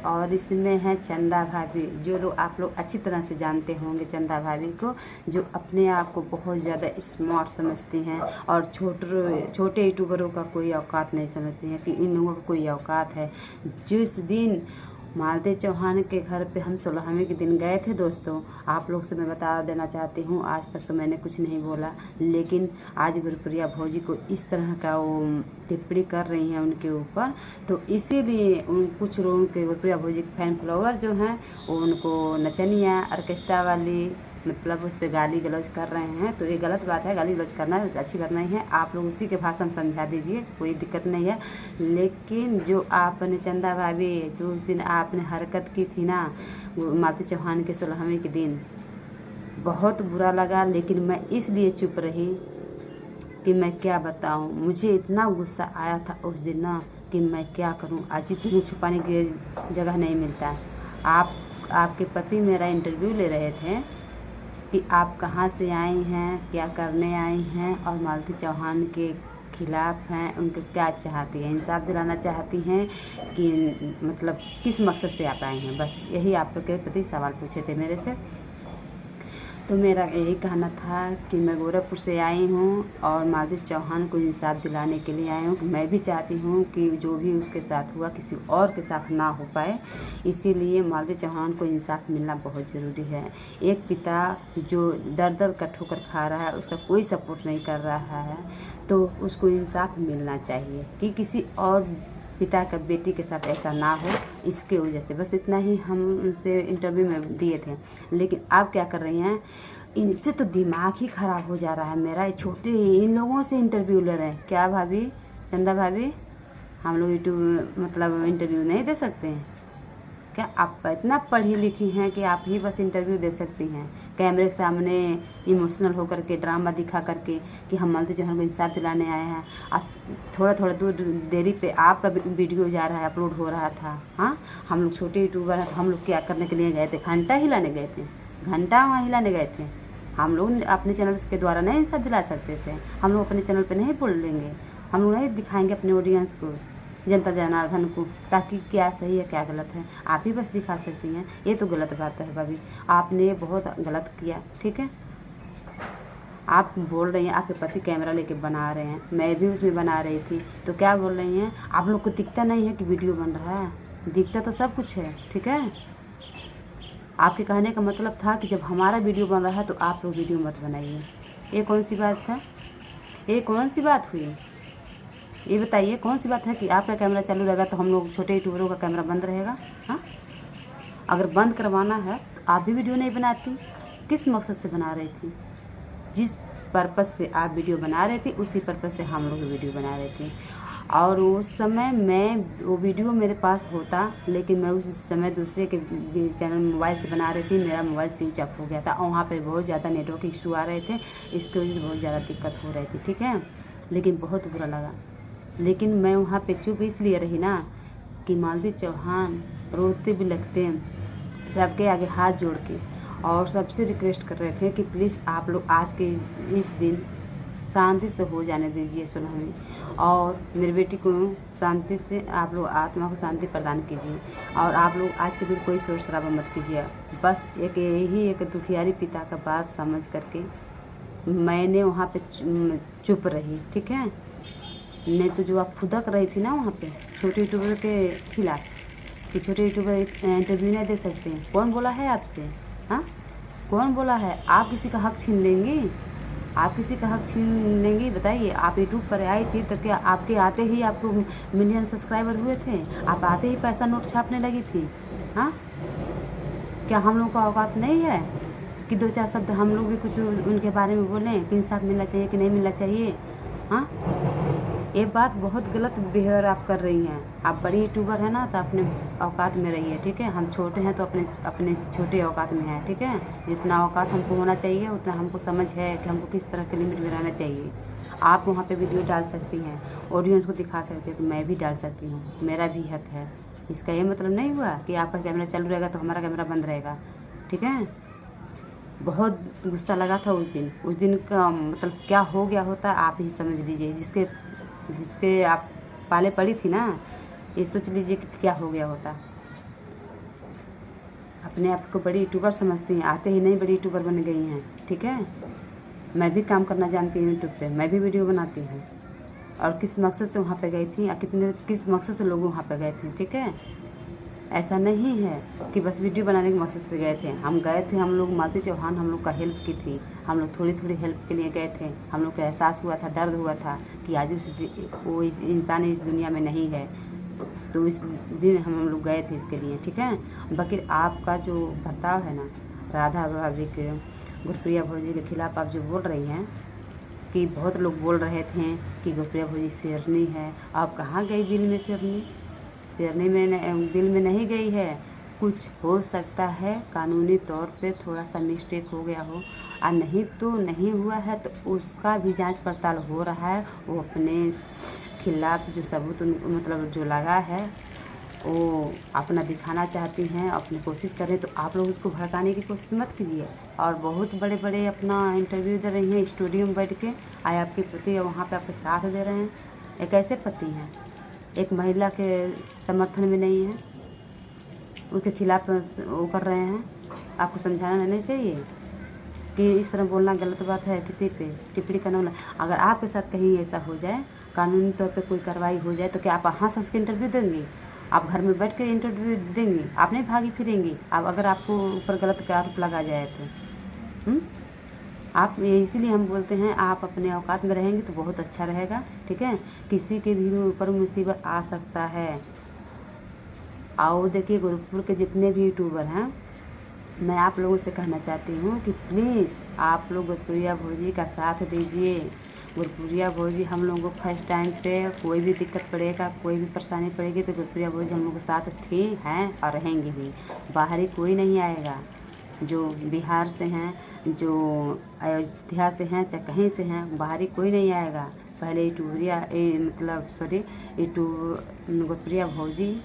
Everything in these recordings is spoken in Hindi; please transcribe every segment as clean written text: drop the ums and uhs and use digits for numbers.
और इसमें है चंदा भाभी, जो लोग आप लोग अच्छी तरह से जानते होंगे चंदा भाभी को, जो अपने आप को बहुत ज़्यादा स्मार्ट समझती हैं और छोटे यूट्यूबरों का कोई औकात नहीं समझती हैं कि इन लोगों का कोई औकात है। जिस दिन मालती चौहान के घर पे हम 16वें के दिन गए थे दोस्तों, आप लोग से मैं बता देना चाहती हूँ, आज तक तो मैंने कुछ नहीं बोला, लेकिन आज गुरप्रिया भौजी को इस तरह का वो टिप्पणी कर रही हैं उनके ऊपर, तो इसीलिए कुछ लोग उनके गुरप्रिया भौजी के फैन फॉलोवर जो हैं वो उनको नचनिया ऑर्केस्ट्रा वाली मतलब उस पर गाली गलौज कर रहे हैं। तो ये गलत बात है, गाली गलौज करना अच्छी बात नहीं है। आप लोग उसी के भाषा में समझा दीजिए, कोई दिक्कत नहीं है। लेकिन जो आपने चंदा भाभी जो उस दिन आपने हरकत की थी ना मालती चौहान के 16वें के दिन, बहुत बुरा लगा। लेकिन मैं इसलिए चुप रही कि मैं क्या बताऊं, मुझे इतना गुस्सा आया था उस दिन ना कि मैं क्या करूं। आज इतनी छुपाने की जगह नहीं मिलता। आपके पति मेरा इंटरव्यू ले रहे थे कि आप कहाँ से आई हैं, क्या करने आई हैं और मालती चौहान के खिलाफ हैं, उनको क्या चाहती हैं, इंसाफ दिलाना चाहती हैं कि मतलब किस मकसद से आप आई हैं, बस यही आप लोग के प्रति सवाल पूछे थे मेरे से। तो मेरा यही कहना था कि मैं गोरखपुर से आई हूँ और मालती चौहान को इंसाफ दिलाने के लिए आई हूँ। मैं भी चाहती हूँ कि जो भी उसके साथ हुआ किसी और के साथ ना हो पाए, इसीलिए मालती चौहान को इंसाफ मिलना बहुत ज़रूरी है। एक पिता जो दर दर का ठोकर खा रहा है, उसका कोई सपोर्ट नहीं कर रहा है, तो उसको इंसाफ मिलना चाहिए कि किसी और पिता का बेटी के साथ ऐसा ना हो, इसके वजह से बस इतना ही हम उनसे इंटरव्यू में दिए थे। लेकिन आप क्या कर रही हैं, इनसे तो दिमाग ही ख़राब हो जा रहा है मेरा। छोटे इन लोगों से इंटरव्यू ले रहे हैं क्या भाभी, चंदा भाभी? हम लोग यूट्यूब मतलब इंटरव्यू नहीं दे सकते हैं क्या? आप इतना पढ़ी लिखी हैं कि आप ही बस इंटरव्यू दे सकती हैं कैमरे के सामने इमोशनल होकर के, ड्रामा दिखा करके कि हम मालती चौहान को इंसाफ दिलाने आए हैं। थोड़ा थोड़ा दूर देरी पे आपका वीडियो जा रहा है, अपलोड हो रहा था। हाँ, हम लोग छोटे यूट्यूबर हैं, तो हम लोग क्या करने के लिए गए थे? घंटा हिलाने गए थे, घंटा वहाँ हिलाने गए थे। हम लोग अपने चैनल के द्वारा नहीं इंसाफ दिला सकते थे। हम लोग अपने चैनल पर नहीं बोल लेंगे, हम लोग नहीं दिखाएंगे अपने ऑडियंस को, जनता जनार्दन को, ताकि क्या सही है क्या गलत है आप ही बस दिखा सकती हैं। ये तो गलत बात है भाभी, आपने बहुत गलत किया। ठीक है, आप बोल रही हैं आपके पति कैमरा लेके बना रहे हैं, मैं भी उसमें बना रही थी, तो क्या बोल रही हैं? आप लोग को दिखता नहीं है कि वीडियो बन रहा है? दिखता तो सब कुछ है। ठीक है, आपके कहने का मतलब था कि जब हमारा वीडियो बन रहा है तो आप लोग वीडियो मत बनाइए। ये कौन सी बात था? ये कौन सी बात हुई? ये बताइए कौन सी बात है कि आपका कैमरा चालू रहेगा तो हम लोग छोटे यूट्यूबरों का कैमरा बंद रहेगा? हाँ, अगर बंद करवाना है तो आप भी वीडियो नहीं बनाती। किस मकसद से बना रही थी? जिस पर्पज़ से आप वीडियो बना रहे थे उसी पर्पज़ से हम लोग वीडियो बना रहे थे। और उस समय वो वीडियो मेरे पास होता, लेकिन मैं उस समय दूसरे के चैनल मोबाइल से बना रही थी, मेरा मोबाइल स्विच ऑफ हो गया था और वहाँ पर बहुत ज़्यादा नेटवर्क इशू आ रहे थे, इसकी वजह से बहुत ज़्यादा दिक्कत हो रही थी। ठीक है, लेकिन बहुत बुरा लगा। लेकिन मैं वहाँ पे चुप इसलिए रही ना कि मालती चौहान रोते भी लगते हैं सबके आगे हाथ जोड़ के और सबसे रिक्वेस्ट कर रहे थे कि प्लीज़ आप लोग आज के इस दिन शांति से हो जाने दीजिए 16वीं, और मेरी बेटी को शांति से आप लोग आत्मा को शांति प्रदान कीजिए, और आप लोग आज के दिन कोई शोर शराबा मत कीजिए। बस यही एक दुखियारी पिता का बात समझ करके मैंने वहाँ पे चुप रही। ठीक है, नहीं तो जो आप फुदक रही थी ना वहाँ पे छोटे यूट्यूबर के खिलाफ कि छोटे यूट्यूबर इंटरव्यू नहीं दे सकते, कौन बोला है आपसे? हाँ, कौन बोला है? आप किसी का हक छीन लेंगी? आप किसी का हक छीन लेंगी? बताइए, आप यूट्यूब पर आई थी तो क्या आपके आते ही आपको मिलियन सब्सक्राइबर हुए थे? आप आते ही पैसा नोट छापने लगी थी? हाँ, क्या हम लोगों का औकात नहीं है कि दो चार शब्द हम लोग भी कुछ उनके बारे में बोलें कि इंसाफ मिलना चाहिए कि नहीं मिलना चाहिए? हाँ, ये बात बहुत गलत बिहेवियर आप कर रही हैं। आप बड़ी यूट्यूबर हैं ना, तो अपने औकात में रहिए। ठीक है, हम छोटे हैं तो अपने छोटे औकात में हैं। ठीक है, जितना औकात हमको होना चाहिए उतना हमको समझ है कि हमको किस तरह के लिमिट में रहना चाहिए। आप वहाँ पे वीडियो डाल सकती हैं, ऑडियंस को दिखा सकती हैं, तो मैं भी डाल सकती हूँ, मेरा भी हक है। इसका ये मतलब नहीं हुआ कि आपका कैमरा चालू रहेगा तो हमारा कैमरा बंद रहेगा। ठीक है, बहुत गुस्सा लगा था उस दिन का मतलब क्या हो गया होता आप ही समझ लीजिए। जिसके आप पाले पड़ी थी ना, ये सोच लीजिए कि क्या हो गया होता। अपने आप को बड़ी यूट्यूबर समझती हैं, आते ही नहीं बड़ी यूट्यूबर बन गई हैं, ठीक है। मैं भी काम करना जानती हूँ यूट्यूब पे, मैं भी वीडियो बनाती हूँ, और किस मकसद से वहाँ पे गई थी या किस मकसद से लोग वहाँ पे गए थे, ठीक है। ऐसा नहीं है कि बस वीडियो बनाने के मकसद से गए थे। हम गए थे, हम लोग मालती चौहान हम लोग का हेल्प की थी, हम लोग थोड़ी थोड़ी हेल्प के लिए गए थे। हम लोग को एहसास हुआ था, दर्द हुआ था कि आज वो इस इंसान इस दुनिया में नहीं है, तो इस दिन हम लोग गए थे इसके लिए, ठीक है। बाकी आपका जो बर्ताव है ना राधा भाभी के, गुरप्रिया भौजी के खिलाफ आप जो बोल रही हैं कि बहुत लोग बोल रहे थे कि गुरप्रिया भौजी शेरनी है, आप कहाँ गई बिल में शेरनी? शेरनी में बिल में नहीं गई है। कुछ हो सकता है कानूनी तौर पे थोड़ा सा मिस्टेक हो गया हो, और नहीं तो नहीं हुआ है, तो उसका भी जांच पड़ताल हो रहा है। वो अपने खिलाफ जो सबूत मतलब जो लगा है वो अपना दिखाना चाहती हैं, अपनी कोशिश कर रहे हैं, तो आप लोग उसको भड़काने की कोशिश मत कीजिए। और बहुत बड़े बड़े अपना इंटरव्यू दे रही हैं, स्टूडियो में बैठ के आए आपके पति वहाँ पे आपके साथ दे रहे हैं। ये कैसे पति हैं? एक महिला के समर्थन में नहीं है, उसके खिलाफ वो कर रहे हैं। आपको समझाना नहीं चाहिए कि इस तरह बोलना गलत बात है, किसी पे टिप्पणी करना। अगर आपके साथ कहीं ऐसा हो जाए, कानूनी तौर पे कोई कार्रवाई हो जाए, तो क्या आप हंस हंस के इंटरव्यू देंगी? आप घर में बैठ के इंटरव्यू देंगी? आप नहीं भागी फिरेंगी? आप अगर आपको ऊपर गलत का आरोप लगा जाए तो आप इसीलिए हम बोलते हैं आप अपने औकात में रहेंगे तो बहुत अच्छा रहेगा, ठीक है। किसी के भी ऊपर मुसीबत आ सकता है। आओ देखिए, गोरखपुर के जितने भी यूट्यूबर हैं, मैं आप लोगों से कहना चाहती हूँ कि प्लीज़ आप लोग गुरप्रिया भौजी का साथ दीजिए। गुरप्रिया भौजी हम लोगों को फर्स्ट टाइम पे कोई भी दिक्कत पड़ेगा, कोई भी परेशानी पड़ेगी, तो गुरप्रिया भौजी हम लोग के साथ थी, हैं और रहेंगी भी। बाहरी कोई नहीं आएगा। जो बिहार से हैं, जो अयोध्या से हैं, चाहे कहीं से हैं, बाहरी कोई नहीं आएगा। पहले गुरप्रिया भौजी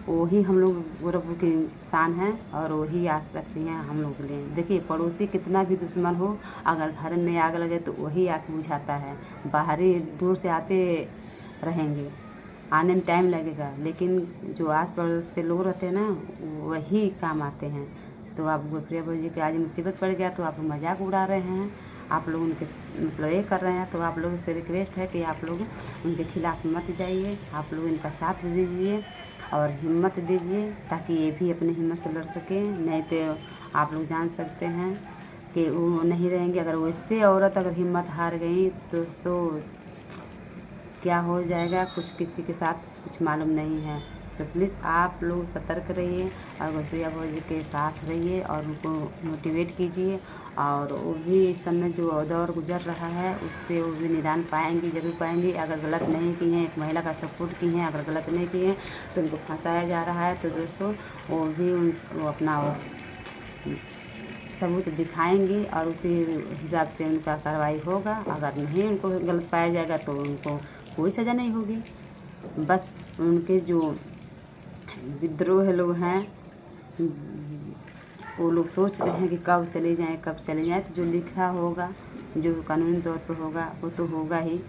वही हम लोग गोरखपुर की शान है, और वही आ सकती हैं हम लोग के लिए। देखिए, पड़ोसी कितना भी दुश्मन हो, अगर घर में आग लगे तो वही आके बुझाता है। बाहरी दूर से आते रहेंगे, आने में टाइम लगेगा, लेकिन जो आस पड़ोस के लोग रहते हैं ना, वही काम आते हैं। तो आप गुरप्रिया भौजी के आज मुसीबत पड़ गया तो आप मजाक उड़ा रहे हैं, आप लोग उनके मतलब ये कर रहे हैं। तो आप लोगों से रिक्वेस्ट है कि आप लोग उनके खिलाफ मत जाइए, आप लोग इनका साथ दीजिए और हिम्मत दीजिए, ताकि ये भी अपनी हिम्मत से लड़ सके। नहीं तो आप लोग जान सकते हैं कि वो नहीं रहेंगे। अगर वैसे औरत अगर हिम्मत हार गई दोस्तों, क्या हो जाएगा कुछ किसी के साथ कुछ मालूम नहीं है। तो प्लीज़ आप लोग सतर्क रहिए और गुरप्रिया भौजी के साथ रहिए और उनको मोटिवेट कीजिए। और वो भी इस समय जो दौर गुजर रहा है उससे वो भी निदान पाएंगी, जरूर पाएंगी। अगर गलत नहीं की हैं, एक महिला का सपोर्ट की हैं, अगर गलत नहीं की हैं तो उनको फंसाया जा रहा है। तो दोस्तों वो भी वो अपना सबूत दिखाएंगी और उसी हिसाब से उनका कार्रवाई होगा। अगर नहीं उनको गलत पाया जाएगा तो उनको कोई सज़ा नहीं होगी। बस उनके जो विद्रोह लोग हैं वो लोग सोच रहे हैं कि कब चले जाएं, कब चले जाएं। तो जो लिखा होगा, जो कानूनी तौर पर होगा वो तो होगा ही।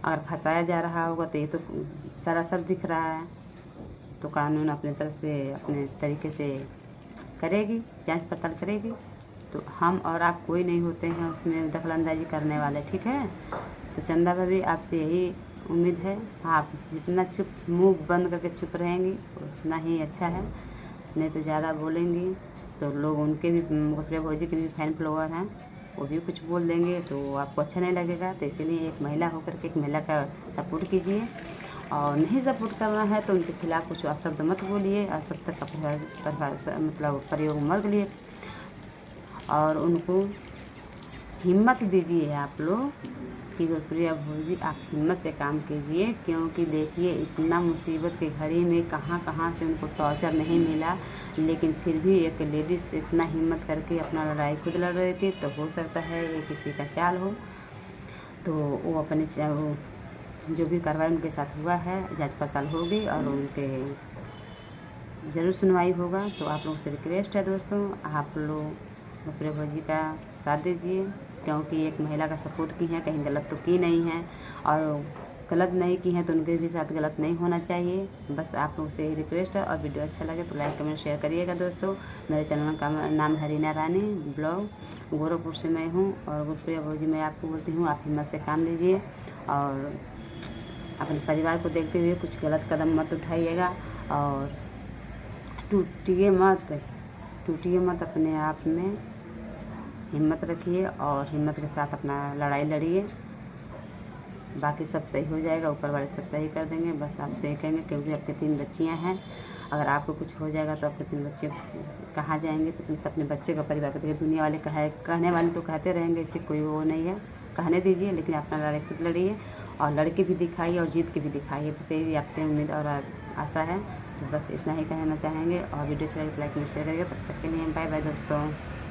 अगर फंसाया जा रहा होगा तो ये तो सरासर दिख रहा है। तो कानून अपने तरफ से अपने तरीके से करेगी, जांच पड़ताल करेगी। तो हम और आप कोई नहीं होते हैं उसमें दखलंदाजी करने वाले, ठीक है। तो चंदा भाभी आपसे यही उम्मीद है, आप जितना चुप मुंह बंद करके चुप रहेंगी उतना ही अच्छा है। नहीं तो ज़्यादा बोलेंगी तो लोग उनके भी गुरप्रिया भौजी के भी फैन फॉलोअर हैं, वो भी कुछ बोल देंगे तो आपको अच्छा नहीं लगेगा। तो इसीलिए एक महिला होकर के एक महिला का सपोर्ट कीजिए, और नहीं सपोर्ट करना है तो उनके खिलाफ कुछ अशब्द मत बोलिए, अशब्द का मतलब प्रयोग मत करिए, और उनको हिम्मत दीजिए आप लोग कि गुरप्रिया भौजी आप हिम्मत से काम कीजिए। क्योंकि देखिए, इतना मुसीबत की घड़ी में कहाँ कहाँ से उनको टॉर्चर नहीं मिला, लेकिन फिर भी एक लेडीज़ इतना हिम्मत करके अपना लड़ाई खुद लड़ रही थी। तो हो सकता है ये किसी का चाल हो, तो वो अपने जो भी कार्रवाई उनके साथ हुआ है जांच पड़ताल होगी और उनके ज़रूर सुनवाई होगा। तो आप लोगों से रिक्वेस्ट है दोस्तों, आप लोग गुरप्रिया भौजी का साथ दीजिए, क्योंकि एक महिला का सपोर्ट की है, कहीं गलत तो की नहीं है। और गलत नहीं की हैं तो उनके भी साथ गलत नहीं होना चाहिए। बस आप लोग से यही रिक्वेस्ट है। और वीडियो अच्छा लगे तो लाइक कमेंट शेयर करिएगा दोस्तों। मेरे चैनल का नाम है रीना रानी ब्लॉग। गोरखपुर से मैं हूँ और गुरप्रिया भौजी मैं आपको बोलती हूँ, आप हिम्मत से काम लीजिए और अपने परिवार को देखते हुए कुछ गलत कदम मत उठाइएगा और टूटिए मत, अपने आप में हिम्मत रखिए और हिम्मत के साथ अपना लड़ाई लड़िए। बाकी सब सही हो जाएगा, ऊपर वाले सब सही कर देंगे। बस आप सही कहेंगे, क्योंकि आपके 3 बच्चियां हैं। अगर आपको कुछ हो जाएगा तो आपके 3 बच्चे कहाँ जाएंगे? तो प्लीज़ अपने बच्चे का परिवार को देखिए। दुनिया वाले कहने वाले तो कहते रहेंगे, इससे कोई वो नहीं है, कहने दीजिए, लेकिन अपना लड़ाई खुद लड़िए और लड़के भी दिखाइए और जीत के भी दिखाइए। बस यही आपसे उम्मीद और आशा है। तो बस इतना ही कहना चाहेंगे और वीडियो अच्छा लगे तो लाइक में शेयर करिएगा। तब तक के लिए बाय बाय दोस्तों।